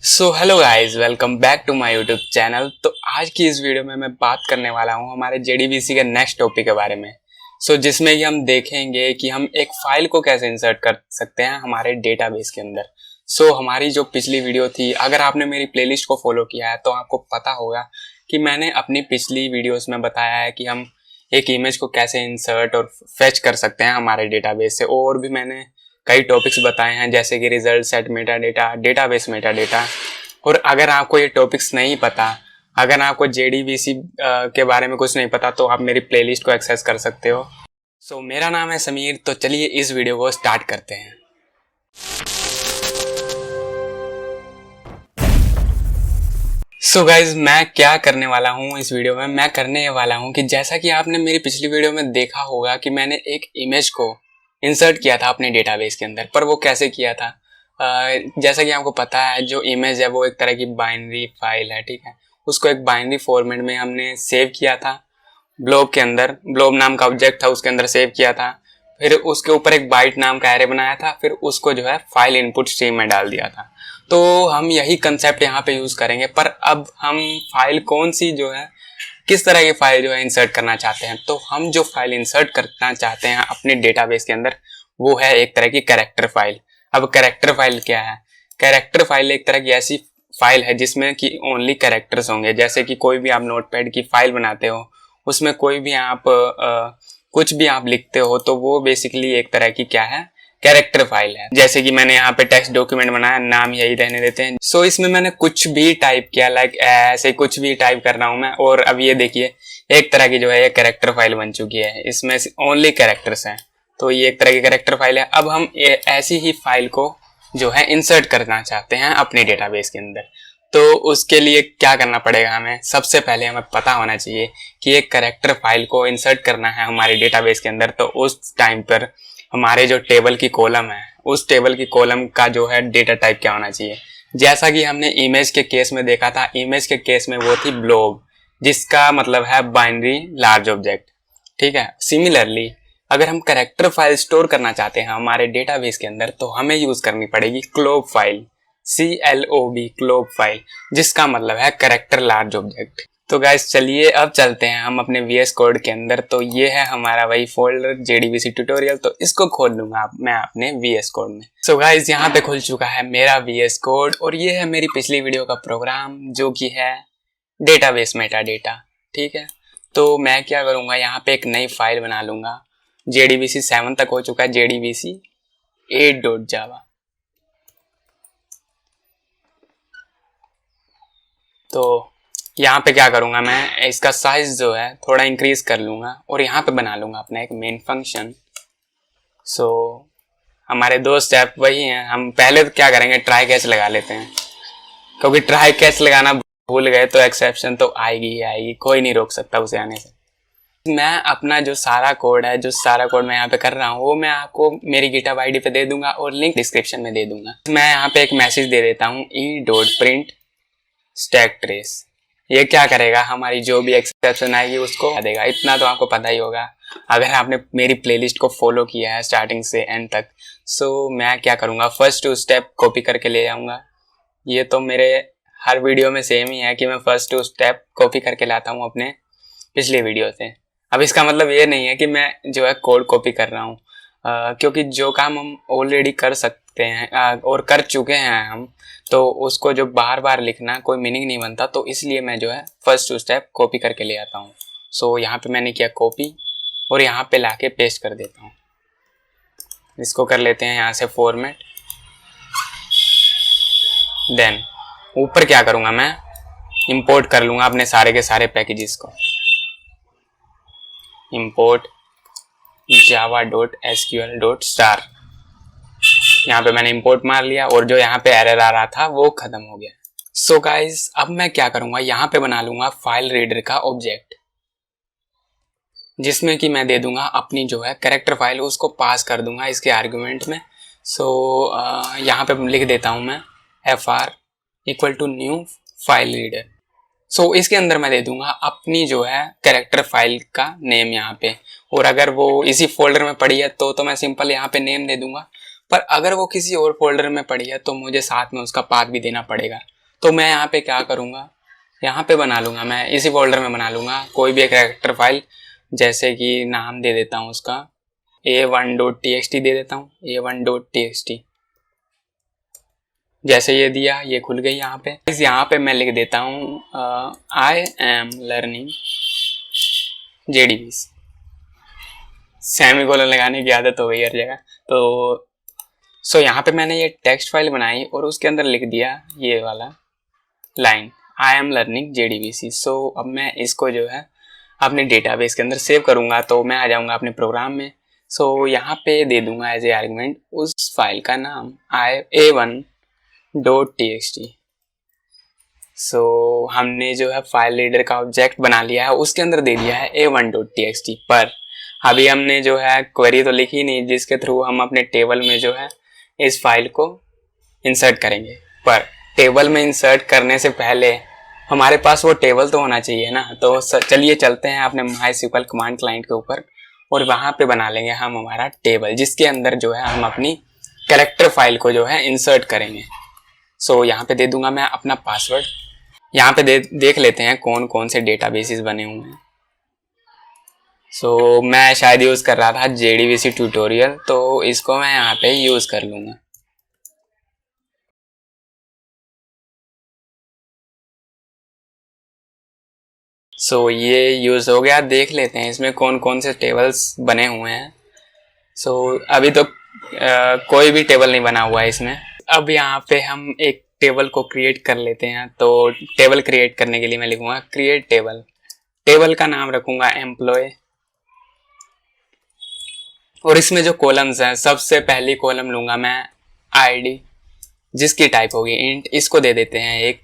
So hello guys, welcome back to my YouTube channel. तो आज की इस वीडियो में मैं बात करने वाला हूं हमारे जेडीबीसी के नेक्स्ट टॉपिक के बारे में। जिसमें कि हम देखेंगे कि हम एक फाइल को कैसे इंसर्ट कर सकते हैं हमारे डेटाबेस के अंदर। हमारी जो पिछली वीडियो थी, अगर आपने मेरी प्लेलिस्ट को फॉलो किया है तो आपको पता होगा कि मैंने अपनी पिछली वीडियोस में बताया है कि हम एक इमेज को कैसे इंसर्ट और फेच कर सकते हैं हमारे डेटाबेस से। और भी मैंने कई टॉपिक्स बताए हैं, जैसे कि result set Meta data, database Meta data. और अगर आपको ये टॉपिक्स नहीं पता, अगर आपको जेडीबीसी के बारे में कुछ नहीं पता, तो आप मेरी प्लेलिस्ट को एक्सेस कर सकते हो। मेरा नाम है समीर। तो चलिए इस वीडियो को स्टार्ट करते हैं। गाइज, मैं क्या करने वाला हूँ इस वीडियो में, मैं करने वाला हूँ कि जैसा कि आपने मेरी पिछली वीडियो में देखा होगा कि मैंने एक इमेज को इंसर्ट किया था अपने डेटाबेस के अंदर। पर वो कैसे किया था, जैसा कि आपको पता है, जो इमेज है वो एक तरह की बाइनरी फाइल है, ठीक है। उसको एक बाइनरी फॉर्मेट में हमने सेव किया था ब्लॉब के अंदर। ब्लॉब नाम का ऑब्जेक्ट था, उसके अंदर सेव किया था। फिर उसके ऊपर एक बाइट नाम का एरे बनाया था, फिर उसको जो है फाइल इनपुट स्ट्रीम में डाल दिया था। तो हम यही कंसेप्ट यहाँ पे यूज करेंगे। पर अब हम फाइल कौन सी जो है, किस तरह की फाइल जो है इंसर्ट करना चाहते हैं। तो हम जो फाइल इंसर्ट करना चाहते हैं अपने डेटाबेस के अंदर, वो है एक तरह की कैरेक्टर फाइल। अब कैरेक्टर फाइल क्या है? कैरेक्टर फाइल एक तरह की ऐसी फाइल है जिसमें कि ओनली कैरेक्टर्स होंगे। जैसे कि कोई भी आप नोटपैड की फाइल बनाते हो, उसमें कोई भी आप कुछ भी आप लिखते हो, तो वो बेसिकली एक तरह की क्या है, कैरेक्टर फाइल है। जैसे कि मैंने यहाँ पे टेक्स्ट डॉक्यूमेंट बनाया, नाम यही रहने देते हैं। इसमें मैंने कुछ भी टाइप किया, लाइक ऐसे कुछ भी टाइप कर रहा हूँ मैं। और अब ये देखिए, एक तरह की जो है ये कैरेक्टर फाइल बन चुकी है। इसमें ओनली कैरेक्टर्स हैं, तो ये एक तरह की कैरेक्टर फाइल है। अब हम ऐसी ही फाइल को जो है इंसर्ट करना चाहते हैं अपने डेटाबेस के अंदर। तो उसके लिए क्या करना पड़ेगा हमें? सबसे पहले हमें पता होना चाहिए कि एक कैरेक्टर फाइल को इंसर्ट करना है हमारे डेटाबेस के अंदर। तो उस टाइम पर हमारे जो टेबल की कॉलम है, उस टेबल की कॉलम का जो है डेटा टाइप क्या होना चाहिए। जैसा कि हमने इमेज के केस में देखा था, इमेज के केस में वो थी ब्लॉब, जिसका मतलब है बाइनरी लार्ज ऑब्जेक्ट, ठीक है। सिमिलरली अगर हम कैरेक्टर फाइल स्टोर करना चाहते हैं हमारे डेटाबेस के अंदर, तो हमें यूज करनी पड़ेगी Clove file, CLOB, Clove file, जिसका मतलब है कैरेक्टर लार्ज ऑब्जेक्ट। तो गाइस चलिए अब चलते हैं हम अपने VS कोड के अंदर। तो ये है हमारा वही फोल्डर JDBC ट्यूटोरियल। तो इसको खोल लूंगा मैं अपने VS कोड में। गाइस यहाँ पे खुल चुका है मेरा VS कोड, और ये है मेरी पिछली वीडियो का प्रोग्राम, जो कि है डेटाबेस मेटा डेटा, ठीक है। तो मैं क्या करूंगा, यहाँ पे एक नई फाइल बना लूंगा। JDBC 7 तक हो चुका है, JDBC 8.java। तो यहाँ पे क्या करूंगा, मैं इसका साइज जो है थोड़ा इंक्रीज कर लूंगा, और यहाँ पे बना लूंगा अपना एक मेन फंक्शन। हमारे दो स्टेप वही हैं। हम पहले तो क्या करेंगे, ट्राई कैच लगा लेते हैं, क्योंकि ट्राई कैच लगाना भूल गए तो एक्सेप्शन तो आएगी ही आएगी, कोई नहीं रोक सकता उसे आने से। मैं अपना जो सारा कोड है, जो सारा कोड मैं यहाँ पे कर रहा हूँ, वो मैं आपको मेरी गिटहब आईडी पे दे दूंगा और लिंक डिस्क्रिप्शन में दे दूंगा। मैं यहाँ पे एक मैसेज दे देता हूँ, e.print stack trace। ये क्या करेगा, हमारी जो भी एक्सेप्शन आएगी उसको देगा। इतना तो आपको पता ही होगा अगर आपने मेरी प्लेलिस्ट को फॉलो किया है स्टार्टिंग से एंड तक। मैं क्या करूँगा, फर्स्ट टू स्टेप कॉपी करके ले जाऊँगा। ये तो मेरे हर वीडियो में सेम ही है कि मैं फर्स्ट टू स्टेप कॉपी करके लाता हूँ अपने पिछले वीडियो से। अब इसका मतलब ये नहीं है कि मैं जो है कोड कॉपी कर रहा हूँ, क्योंकि जो काम हम ऑलरेडी कर सकते हैं और कर चुके हैं हम, तो उसको जो बार बार लिखना कोई मीनिंग नहीं बनता। तो इसलिए मैं जो है फर्स्ट टू स्टेप कॉपी करके ले आता हूँ। यहाँ पे मैंने किया कॉपी, और यहाँ पे लाके पेस्ट कर देता हूँ। इसको कर लेते हैं यहाँ से फॉर्मेट। देन ऊपर क्या करूँगा, मैं इंपोर्ट कर लूँगा अपने सारे के सारे पैकेजेस को। import java.sql.star। यहाँ पे मैंने इंपोर्ट मार लिया, और जो यहाँ पे एरर आ रहा था वो खत्म हो गया। गाइस अब मैं क्या करूँगा, यहाँ पे बना लूँगा फाइल रीडर का ऑब्जेक्ट, जिसमें कि मैं दे दूंगा अपनी जो है कैरेक्टर फाइल, उसको पास कर दूंगा इसके आर्गुमेंट में। यहाँ पे लिख देता हूँ मैं fr = न्यू फाइल रीडर। इसके अंदर मैं दे दूंगा अपनी जो है कैरेक्टर फाइल का नेम यहाँ पे। और अगर वो इसी फोल्डर में पड़ी है तो मैं सिंपल यहाँ पे नेम दे दूंगा। पर अगर वो किसी और फोल्डर में पड़ी है तो मुझे साथ में उसका पाथ भी देना पड़ेगा। तो मैं यहाँ पे क्या करूँगा, यहाँ पे बना लूँगा, मैं इसी फोल्डर में बना लूँगा कोई भी एक कैरेक्टर फाइल, जैसे कि नाम दे देता हूँ उसका a1.txt दे देता हूँ, a1.txt। जैसे ये दिया, ये खुल गई। यहाँ पे मैं लिख देता हूँ I am learning JDBC। Semicolon लगाने की आदत हो गई हर जगह। तो यहाँ पे मैंने ये टेक्स्ट फाइल बनाई और उसके अंदर लिख दिया ये वाला line, I am learning JDBC। अब मैं इसको जो है अपने डेटाबेस के अंदर सेव करूँगा। तो मैं आ जाऊँगा अपने प्रोग्राम में। यहाँ पे दे दूँगा एज ए आर्गुमेंट उस फाइल का नाम a1.txt। हमने जो है फाइल रीडर का ऑब्जेक्ट बना लिया है, उसके अंदर दे दिया है a1.txt। पर अभी हमने जो है क्वेरी तो लिखी नहीं जिसके थ्रू हम अपने टेबल में जो है इस फाइल को इंसर्ट करेंगे। पर टेबल में इंसर्ट करने से पहले हमारे पास वो टेबल तो होना चाहिए ना। तो चलिए चलते हैं अपने MySQL कमांड क्लाइंट के ऊपर और वहाँ पे बना लेंगे हम हमारा टेबल, जिसके अंदर जो है हम अपनी कैरेक्टर फाइल को जो है इंसर्ट करेंगे। यहाँ पे दे दूंगा मैं अपना पासवर्ड। यहाँ पे देख लेते हैं कौन कौन से डेटाबेसेस बने हुए हैं। मैं शायद यूज़ कर रहा था JDBC ट्यूटोरियल, तो इसको मैं यहाँ पे यूज़ कर लूँगा। ये यूज़ हो गया। देख लेते हैं इसमें कौन कौन से टेबल्स बने हुए हैं। अभी तो कोई भी टेबल नहीं बना हुआ है इसमें। अब यहाँ पे हम एक टेबल को क्रिएट कर लेते हैं। तो टेबल क्रिएट करने के लिए मैं लिखूंगा क्रिएट टेबल। टेबल का नाम रखूंगा एम्प्लॉय और इसमें जो कॉलम्स हैं, सबसे पहली कॉलम लूंगा मैं आईडी, जिसकी टाइप होगी इंट। इसको दे देते हैं एक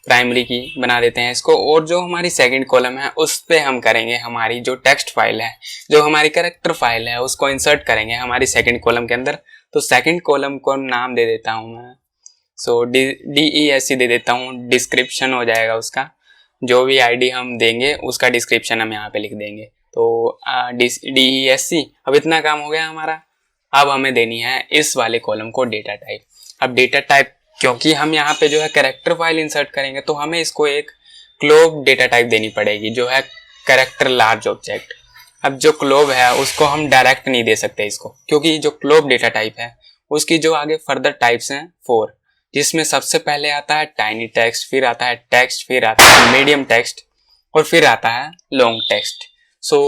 प्राइमरी की बना देते हैं इसको। और जो हमारी सेकंड कॉलम है उस पे हम करेंगे हमारी जो टेक्स्ट फाइल है, जो हमारी कैरेक्टर फाइल है, उसको इंसर्ट करेंगे हमारी सेकंड कॉलम के अंदर। तो सेकंड कॉलम को नाम दे देता हूँ मैं DESC दे देता हूँ, डिस्क्रिप्शन हो जाएगा उसका। जो भी आईडी हम देंगे उसका डिस्क्रिप्शन हम यहाँ पे लिख देंगे। तो DESC। अब इतना काम हो गया हमारा। अब हमें देनी है इस वाले कॉलम को डेटा टाइप। अब डेटा टाइप, क्योंकि हम यहाँ पे जो है कैरेक्टर फाइल इंसर्ट करेंगे, तो हमें इसको एक ग्लोब डेटा टाइप देनी पड़ेगी, जो है कैरेक्टर लार्ज ऑब्जेक्ट। अब जो ग्लोब है उसको हम डायरेक्ट नहीं दे सकते इसको, क्योंकि जो ग्लोब डेटा टाइप है उसकी जो आगे फर्दर टाइप्स हैं 4, जिसमें सबसे पहले आता है टाइनी टेक्स्ट, फिर आता है टेक्स्ट, फिर आता है मीडियम टेक्स्ट और फिर आता है लॉन्ग टेक्स्ट।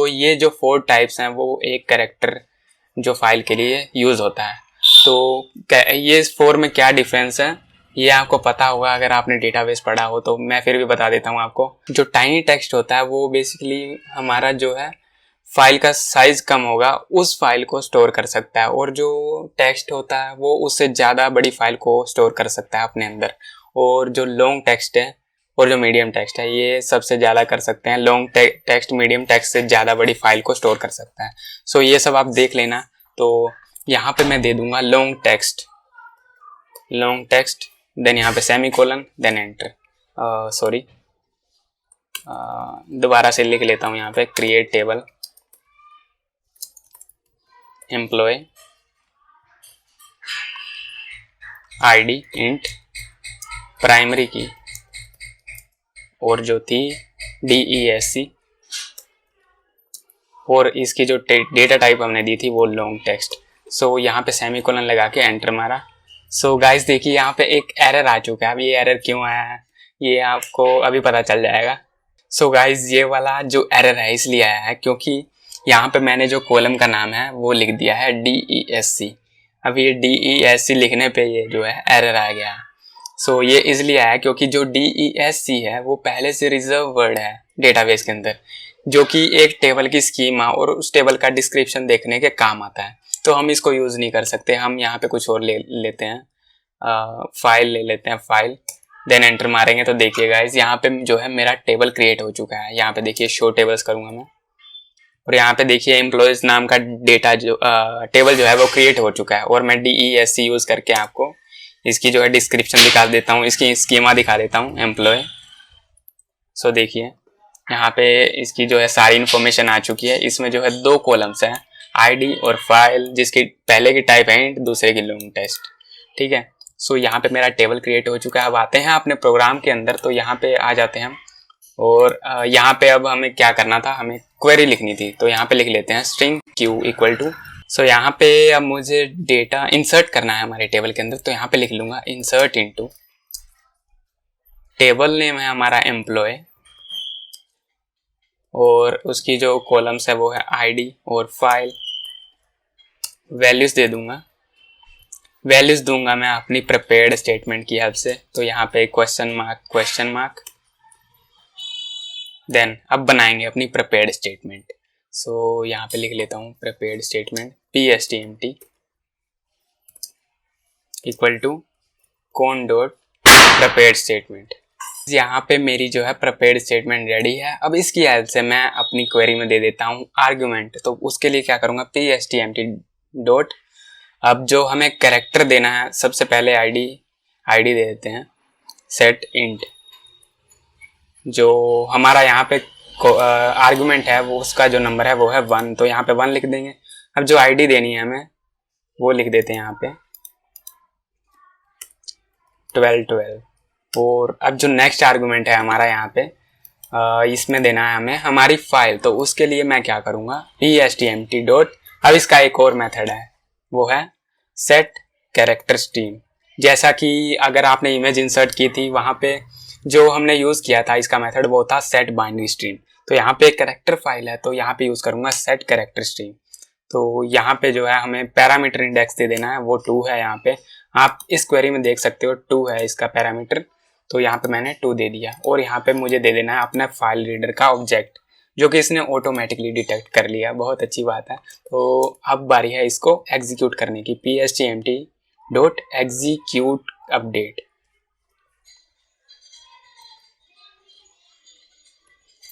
ये जो 4 टाइप्स हैं वो एक कैरेक्टर जो फाइल के लिए यूज होता है। तो ये 4 में क्या डिफरेंस है ये आपको पता होगा अगर आपने डेटाबेस पढ़ा हो, तो मैं फिर भी बता देता हूँ आपको। जो टाइनी टेक्स्ट होता है वो बेसिकली हमारा जो है फाइल का साइज कम होगा उस फाइल को स्टोर कर सकता है, और जो टेक्स्ट होता है वो उससे ज़्यादा बड़ी फाइल को स्टोर कर सकता है अपने अंदर। और जो लॉन्ग टेक्स्ट है और जो मीडियम टेक्स्ट है ये सबसे ज़्यादा कर सकते हैं। लॉन्ग टेक्स्ट मीडियम टेक्स्ट से ज़्यादा बड़ी फाइल को स्टोर कर सकता है। ये सब आप देख लेना। तो यहाँ पे मैं दे दूंगा लॉन्ग टेक्स्ट, देन यहाँ पे सेमीकोलन, देन एंटर। दोबारा से लिख लेता हूँ यहाँ पे create table employ ID int primary key और जो थी DESC, और इसकी जो डेटा टाइप हमने दी थी वो लॉन्ग टेक्स्ट। यहाँ पे सेमीकोलन लगा के एंटर मारा। गाइस देखिए यहाँ पे एक एरर आ चुका है। अब ये एरर क्यों आया है ये आपको अभी पता चल जाएगा। गाइस ये वाला जो एरर है इसलिए आया है क्योंकि यहाँ पे मैंने जो कॉलम का नाम है वो लिख दिया है DESC। अब ये DESC लिखने पे ये जो है एरर आ गया। ये इसलिए आया क्योंकि जो DESC है वो पहले से रिजर्व वर्ड है डेटाबेस के अंदर, जो कि एक टेबल की स्कीमा और उस टेबल का डिस्क्रिप्शन देखने के काम आता है। तो हम इसको यूज़ नहीं कर सकते। हम यहाँ पे कुछ और ले लेते हैं, फाइल ले लेते हैं, फाइल, देन एंटर मारेंगे। तो देखिए गाइस यहाँ पे जो है मेरा टेबल क्रिएट हो चुका है। यहाँ पे देखिए शो टेबल्स करूँगा मैं, और यहाँ पे देखिए एम्प्लॉयज नाम का डेटा जो टेबल जो है वो क्रिएट हो चुका है। और मैं DESC यूज़ करके आपको इसकी जो है डिस्क्रिप्शन दिखा देता हूँ, इसकी स्कीमा दिखा देता हूँ एम्प्लॉय। देखिए यहाँ पे इसकी जो है सारी इन्फॉर्मेशन आ चुकी है। इसमें जो है 2 कॉलम्स हैं, आईडी और फाइल, जिसकी पहले की टाइप है इंट, दूसरे की लॉन्ग टेक्स्ट। ठीक है। सो यहाँ पे मेरा टेबल क्रिएट हो चुका है। अब आते हैं अपने प्रोग्राम के अंदर, तो यहाँ पे आ जाते हैं हम और यहाँ पे अब हमें क्या करना था, हमें क्वेरी लिखनी थी। तो यहाँ पे लिख लेते हैं स्ट्रिंग q इक्वल टू, सो यहाँ पे अब मुझे डेटा इंसर्ट करना है हमारे टेबल के अंदर। तो यहाँ पे लिख लूँगा इंसर्ट इनटू, टेबल नेम है हमारा एम्प्लॉय और उसकी जो कॉलम्स है वो है आईडी और फाइल। वैल्यूज़ दे दूँगा, वैल्यूज़ दूंगा मैं अपनी प्रिपेयर्ड स्टेटमेंट की हेल्प से। तो यहाँ पे क्वेश्चन मार्क, देन अब बनाएंगे अपनी प्रिपेयर्ड स्टेटमेंट। सो यहाँ पे लिख लेता हूँ prepared statement pstmt equal to con dot prepared statement. यहाँ पे मेरी जो है प्रिपेयर्ड स्टेटमेंट रेडी है। अब इसकी हेल्प से मैं अपनी क्वेरी में दे देता हूँ आर्ग्यूमेंट। तो उसके लिए क्या करूँगा, pstmt डॉट, अब जो हमें कैरेक्टर देना है सबसे पहले आईडी दे देते हैं सेट इंट, जो हमारा यहाँ पे आर्गुमेंट है वो उसका जो नंबर है वो है 1, तो यहाँ पे 1 लिख देंगे। अब जो आईडी देनी है हमें वो लिख देते हैं यहाँ पे 12। और अब जो नेक्स्ट आर्गुमेंट है हमारा यहाँ पे इसमें देना है हमें हमारी फाइल। तो उसके लिए मैं क्या करूँगा, pstmt डॉट, अब इसका एक और मेथड है वो है सेट कैरेक्टर स्ट्रीम। जैसा कि अगर आपने इमेज इंसर्ट की थी वहाँ पे जो हमने यूज़ किया था इसका मेथड वो था सेट बाइनरी स्ट्रीम। तो यहाँ पे एक कैरेक्टर फाइल है तो यहाँ पे यूज़ करूँगा सेट कैरेक्टर स्ट्रीम। तो यहाँ पे जो है हमें पैरामीटर इंडेक्स दे देना है, वो 2 है। यहाँ पे आप इस क्वेरी में देख सकते हो 2 है इसका पैरामीटर, तो यहाँ पे मैंने 2 दे दिया। और यहाँ पे मुझे दे देना है अपना फाइल रीडर का ऑब्जेक्ट, जो कि इसने ऑटोमेटिकली डिटेक्ट कर लिया, बहुत अच्छी बात है। तो अब बारी है इसको एग्जीक्यूट करने की, pstmt डॉट एग्जीक्यूट अपडेट।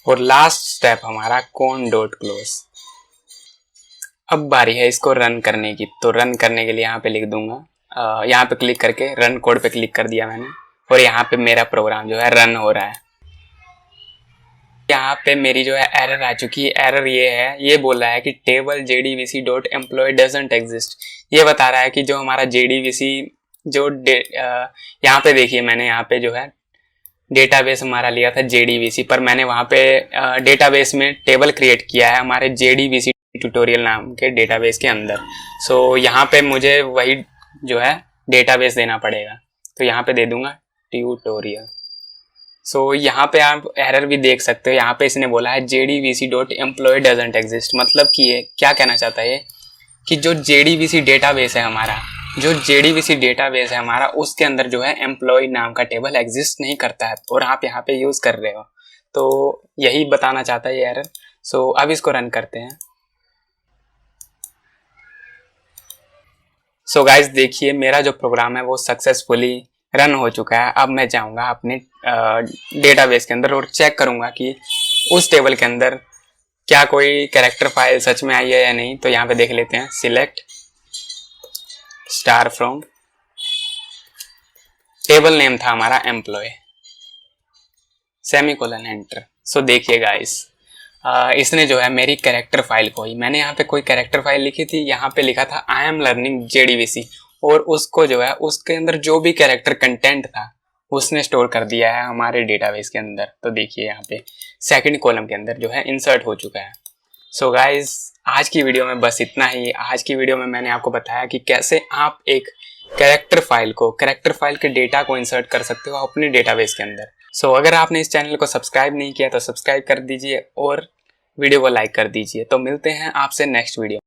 और लास्ट स्टेप हमारा कौन डॉट क्लोज। अब बारी है इसको रन करने की। तो रन करने के लिए यहाँ पे लिख दूंगा, यहाँ पे क्लिक करके रन कोड पे क्लिक कर दिया मैंने और यहाँ पे मेरा प्रोग्राम जो है रन हो रहा है। यहाँ पे मेरी जो है एरर आ चुकी है। एरर ये है, ये बोल रहा है कि table jdvc dot employ doesn't exist. ये बता रहा है कि जो हमारा jdvc जो यहाँ पे देखिए मैंने यहाँ पे जो है डेटाबेस हमारा लिया था jdvc, पर मैंने वहाँ पे डेटाबेस में टेबल क्रिएट किया है हमारे jdvc ट्यूटोरियल नाम के डेटाबेस के अंदर। सो यहाँ पे मुझे वही जो है डेटाबेस देना पड़ेगा। तो यहाँ पे दे दूंगा ट्यूटोरियल। सो यहाँ पे आप एरर भी देख सकते हो, यहाँ पे इसने बोला है jdvc dot employ doesn't exist. मतलब कि ये क्या कहना चाहता है कि जो jdvc डेटाबेस है हमारा, जो jdvc डेटाबेस है हमारा, उसके अंदर जो है एम्प्लॉय नाम का टेबल एग्जिस्ट नहीं करता है और आप यहाँ पे यूज कर रहे हो। तो यही बताना चाहता है ये एरर। सो अब इसको रन करते हैं। सो गाइज देखिए मेरा जो प्रोग्राम है वो सक्सेसफुली रन हो चुका है। अब मैं जाऊंगा अपने डेटाबेस के अंदर और चेक करूंगा कि उस टेबल के अंदर क्या कोई कैरेक्टर फाइल सच में आई है या नहीं। तो यहाँ पे देख लेते हैं, select star from, table name था हमारा एम्प्लॉय, सेमीकोलन एंटर। सो देखिए गाइस इसने जो है मेरी कैरेक्टर फाइल को ही, मैंने यहाँ पे कोई कैरेक्टर फाइल लिखी थी, यहाँ पे लिखा था आई एम लर्निंग jdvc, और उसको जो है उसके अंदर जो भी कैरेक्टर कंटेंट था उसने स्टोर कर दिया है हमारे डेटाबेस के अंदर। तो देखिए यहाँ पे सेकंड कॉलम के अंदर जो है इंसर्ट हो चुका है। सो गाइज आज की वीडियो में बस इतना ही। आज की वीडियो में मैंने आपको बताया कि कैसे आप एक कैरेक्टर फाइल के डेटा को इंसर्ट कर सकते हो अपने डेटाबेस के अंदर। सो अगर आपने इस चैनल को सब्सक्राइब नहीं किया तो सब्सक्राइब कर दीजिए और वीडियो को लाइक कर दीजिए। तो मिलते हैं आपसे नेक्स्ट वीडियो।